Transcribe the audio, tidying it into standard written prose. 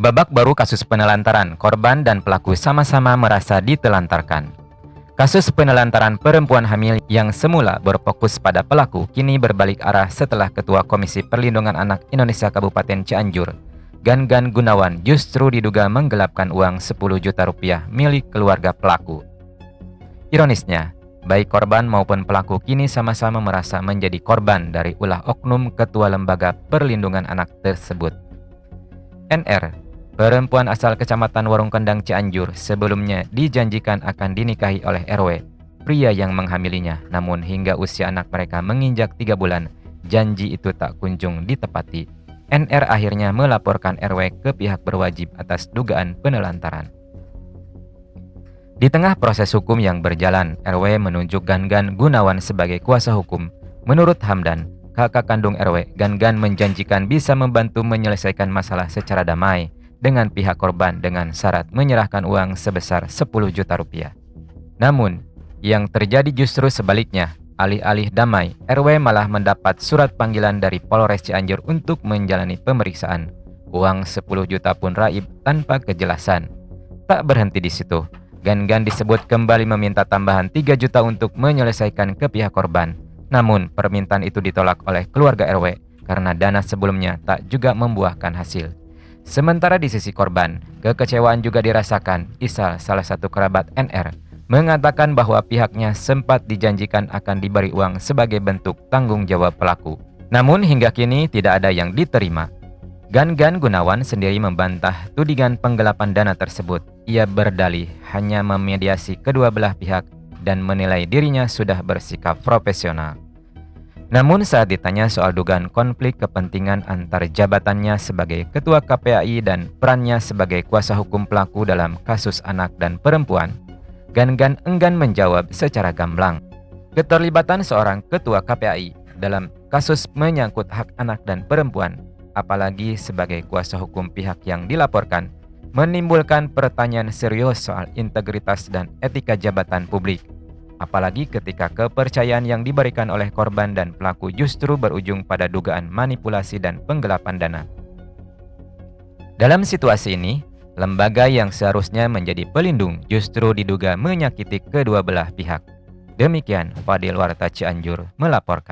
Babak baru kasus penelantaran, korban dan pelaku sama-sama merasa ditelantarkan. Kasus penelantaran perempuan hamil yang semula berfokus pada pelaku kini berbalik arah setelah Ketua Komisi Perlindungan Anak Indonesia Kabupaten Cianjur, Gan Gunawan, justru diduga menggelapkan uang 10 juta rupiah milik keluarga pelaku. Ironisnya, baik korban maupun pelaku kini sama-sama merasa menjadi korban dari ulah oknum Ketua Lembaga Perlindungan Anak tersebut. NR, perempuan asal Kecamatan Warung Kendang Cianjur, sebelumnya dijanjikan akan dinikahi oleh RW, pria yang menghamilinya. Namun hingga usia anak mereka menginjak 3 bulan, janji itu tak kunjung ditepati. NR akhirnya melaporkan RW ke pihak berwajib atas dugaan penelantaran. Di tengah proses hukum yang berjalan, RW menunjuk Gan Gunawan sebagai kuasa hukum. Menurut Hamdan, kakak kandung RW, Gan menjanjikan bisa membantu menyelesaikan masalah secara damai dengan pihak korban dengan syarat menyerahkan uang sebesar 10 juta rupiah. Namun, yang terjadi justru sebaliknya. Alih-alih damai, RW malah mendapat surat panggilan dari Polres Cianjur untuk menjalani pemeriksaan. Uang 10 juta pun raib tanpa kejelasan. Tak berhenti di situ, Gan disebut kembali meminta tambahan 3 juta untuk menyelesaikan ke pihak korban. Namun, permintaan itu ditolak oleh keluarga RW karena dana sebelumnya tak juga membuahkan hasil. Sementara di sisi korban, kekecewaan juga dirasakan. Isal, salah satu kerabat NR, mengatakan bahwa pihaknya sempat dijanjikan akan diberi uang sebagai bentuk tanggung jawab pelaku. Namun hingga kini tidak ada yang diterima. Gan Gunawan sendiri membantah tudingan penggelapan dana tersebut. Ia berdalih hanya memediasi kedua belah pihak dan menilai dirinya sudah bersikap profesional. Namun saat ditanya soal dugaan konflik kepentingan antar jabatannya sebagai Ketua KPAI dan perannya sebagai kuasa hukum pelaku dalam kasus anak dan perempuan, Gan enggan menjawab secara gamblang. Keterlibatan seorang Ketua KPAI dalam kasus menyangkut hak anak dan perempuan, apalagi sebagai kuasa hukum pihak yang dilaporkan, menimbulkan pertanyaan serius soal integritas dan etika jabatan publik. Apalagi ketika kepercayaan yang diberikan oleh korban dan pelaku justru berujung pada dugaan manipulasi dan penggelapan dana. Dalam situasi ini, lembaga yang seharusnya menjadi pelindung justru diduga menyakiti kedua belah pihak. Demikian Fadil Warta Cianjur melaporkan.